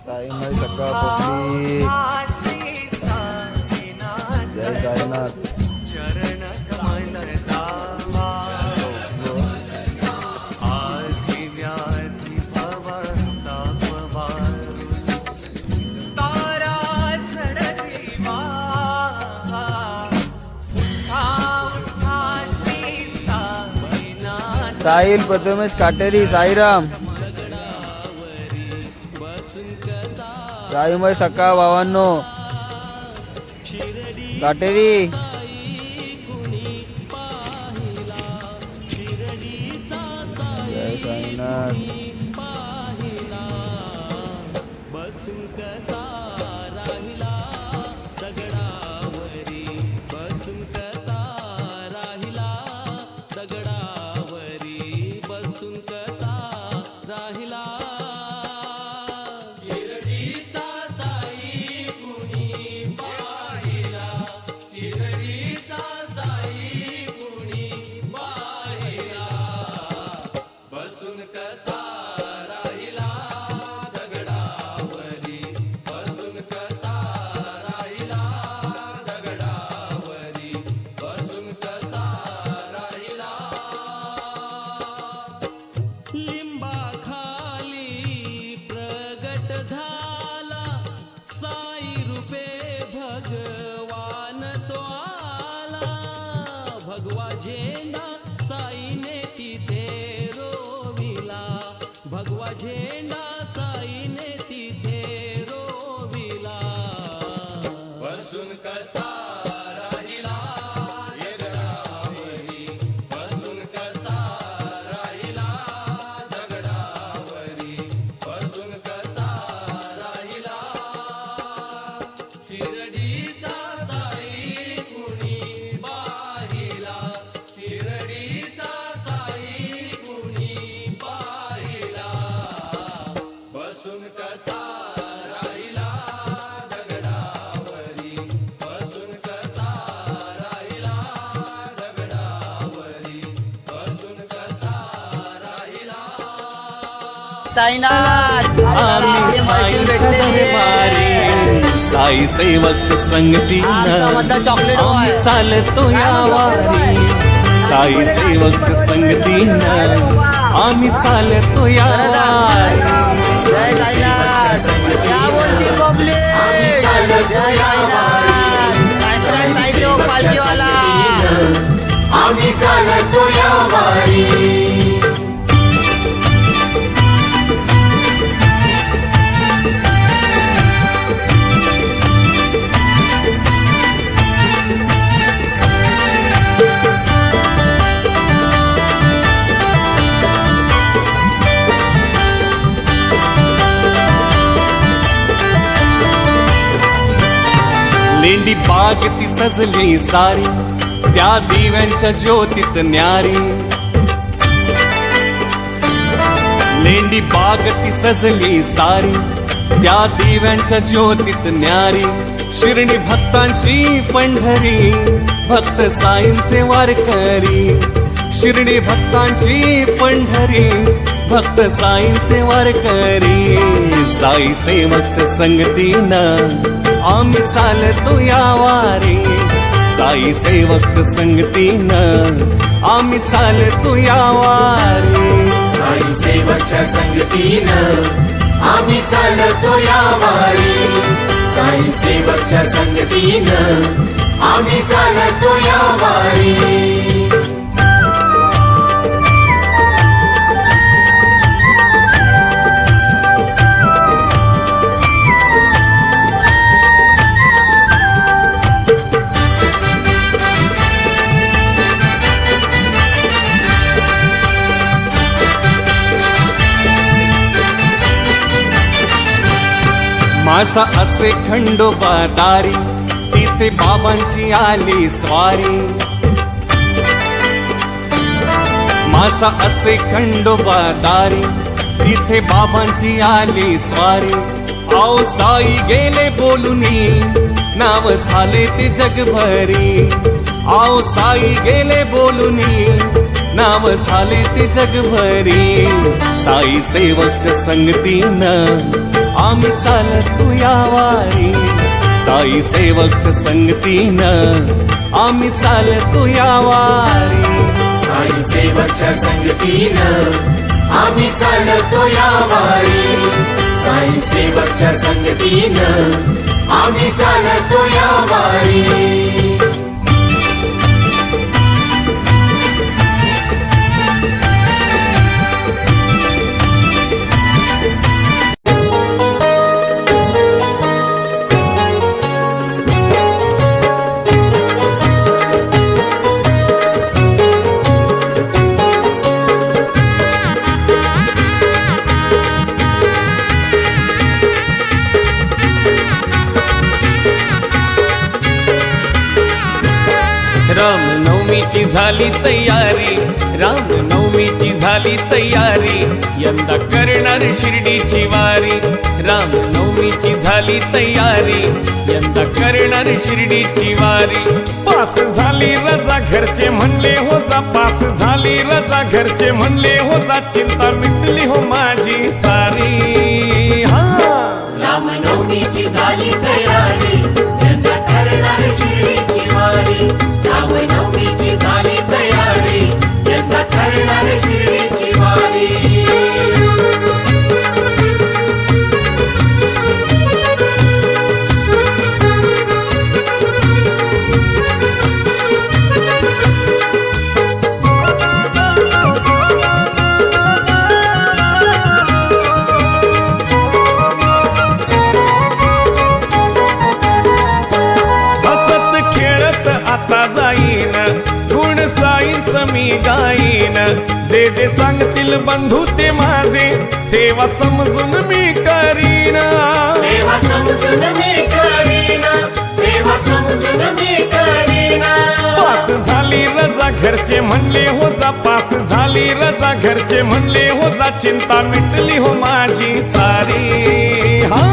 साईमय सकाळ पब्लिक, जय साईनाथ. चरण कमल दावा आदि व्याधि भवंता पवार तारा चढ जीवा उठा श्री साईनाथ. साहिल प्रथमेश काटेरी, साईराम. साईमय सकाळ भावांनो, काटेरी. जय साईनाथ. भगवा झेंडा साईने तिथे रोविला बसून कसा राहिला दगडावरी बसून कसा राहिला दगडावरी बसून कसा राहिला शिर्डीचा साई कुणी पाहिला शिर्डीचा साई कुणी पाहिला बसून कसा राहिला दगडावरी बसून कसा राहिला दगडावरी बसून कसा राहिला साईनाथ. आम्ही साईच्या दरबारी साई सेवक संगतीनं आम्ही चालतो या वारी साई सेवक संगतीनं आम्ही चालतो या वारी जय साईनाथ. क्या बोलती पब्लिक, जय साईनाथ. साईदेव पालखीवाला. आम्ही चालतो या वारी लेंडी बाग ती सजली सारी त्या दिव्यांच्या ज्योतीत न्यारी लेंडी बाग ती सजली सारी त्या दिव्यांच्या ज्योतीत न्यारी शिर्डी भक्तांची पंढरी भक्त साईंचे वारकरी शिर्डी भक्तांची पंढरी भक्त साईंचे वारकरी साई सेवक संगतीनं आम्ही चालतो या वारी साई सेवक संगतीनं आम्ही चालतो या वारी साई सेवकच्या संगतीनं आम्ही चालतो या वारी साई सेवकच्या संगतीनं आम्ही चालतो या वारी मासा असे खंडोबा दारी तिथे बाबांची आली स्वारी मासा असे खंडोबा दारी तिथे बाबांची आली स्वारी आओ साई गेले बोलुनी नाव झाले ते जगभरी आओ साई गेले बोलुनी नाव झाले ते जगभरी साई सेवकच्या संगतीनं आम्ही चालतो या वारी साई सेवकच्या संगतीनं आम्ही चालतो या वारी साई सेवकच्या संगतीनं आम्ही चालतो या वारी साई सेवकच्या संगतीनं आम्ही चालतो या वारी रामनवमीची झाली तयारी रामनवमीची झाली तयारी यंदा करणार शिर्डीची वारी रामनवमीची झाली तयारी यंदा करणार शिर्डीची वारी पास झाली रजा घरचे म्हणले हो जा पास झाली रजा घरचे म्हणले हो जा चिंता मिटली हो माझी सारी हा रामनवमीची झाली तयारी यंदा करणार शिर्डीची वारी रामनवमीची झाली तयारी यंदा करणार शिर्डीची वारी मी गाईन जे जे सांगतील बंधू ते माझे सेवा समजून मी करीन सेवा समजून मी करीन सेवा समजून मी करीन पास झाली रजा घरचे म्हणले हो जा पास झाली रजा घरचे म्हणले हो जा चिंता मिटली हो माझी सारी हा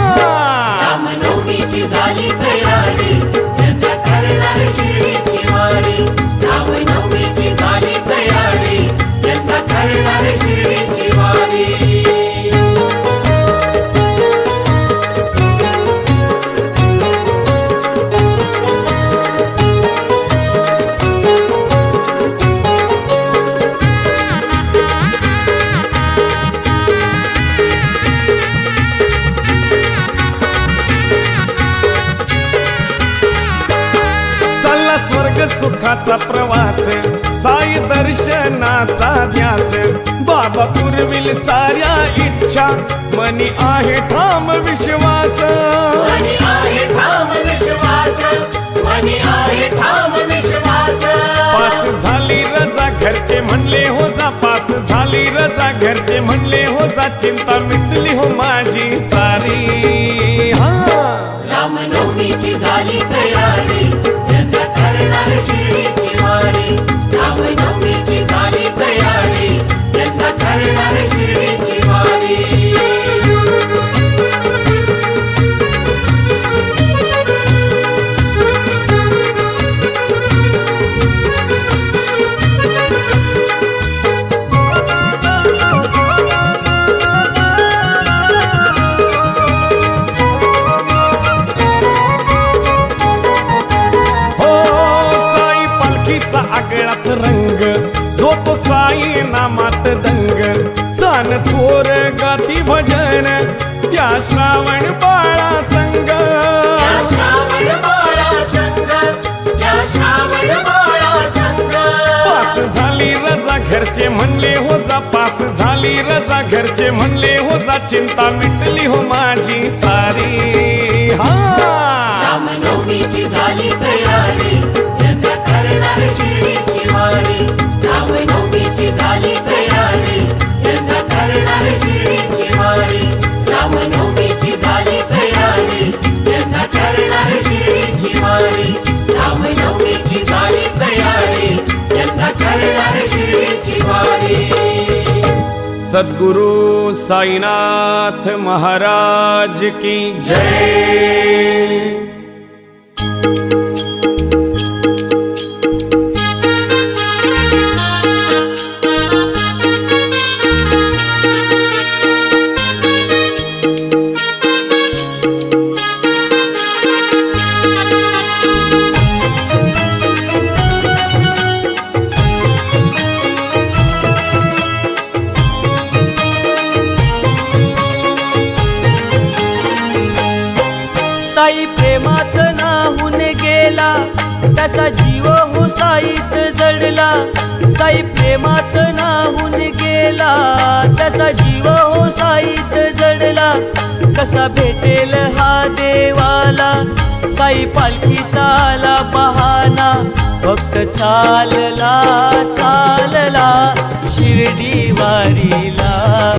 रामनवमीची झाली तयारी यंदा करणार शिर्डीची वारी रामनवमीची झाली तयारी यंदा करणार शिर्डीची वारी सुखाचा प्रवास साई दर्शनाचा ध्यास बाबा पुरविल साऱ्या इच्छा मनी आहे ठाम विश्वास मनी आहे ठाम विश्वास मनी आहे ठाम विश्वास पास झाली रजा घरचे म्हणले हो जा पास झाली रजा घरचे म्हणले हो जा चिंता मिटली हो माझी सारी हा रामनवमीची झाली तयारी यंदा करणार शिर्डीची वारी रामनवमीची झाली तयारी यंदा करणार शिर्डीची वारी रंग जो तो साई नामात दंग सान थोर गाती भजन त्या श्रावण बाळा संग पास झाली रजा घरचे म्हणले हो जा पास झाली रजा घरचे म्हणले हो जा चिंता मिटली हो माझी सारी हा रामनवमीची झाली तयारी यंदा करणार शिर्डीची वारी रामनवमीची झाली तयारी यंदा करणार शिर्डीची वारी रामनवमीची झाली तयारी यंदा करणार शिर्डीची वारी रामनवमीची झाली तयारी यंदा करणार शिर्डीची वारी सद्गुरु साईनाथ महाराज की जय। साई प्रेमात नाहून गेला त्याचा जीव हो साईत जडला साई प्रेमात नाहून गेला त्याचा जीव हो साईत जडला कसा भेटेल हा देवाला साई पालखीचा आला बहाना भक्त चालला चालला शिर्डी वारीला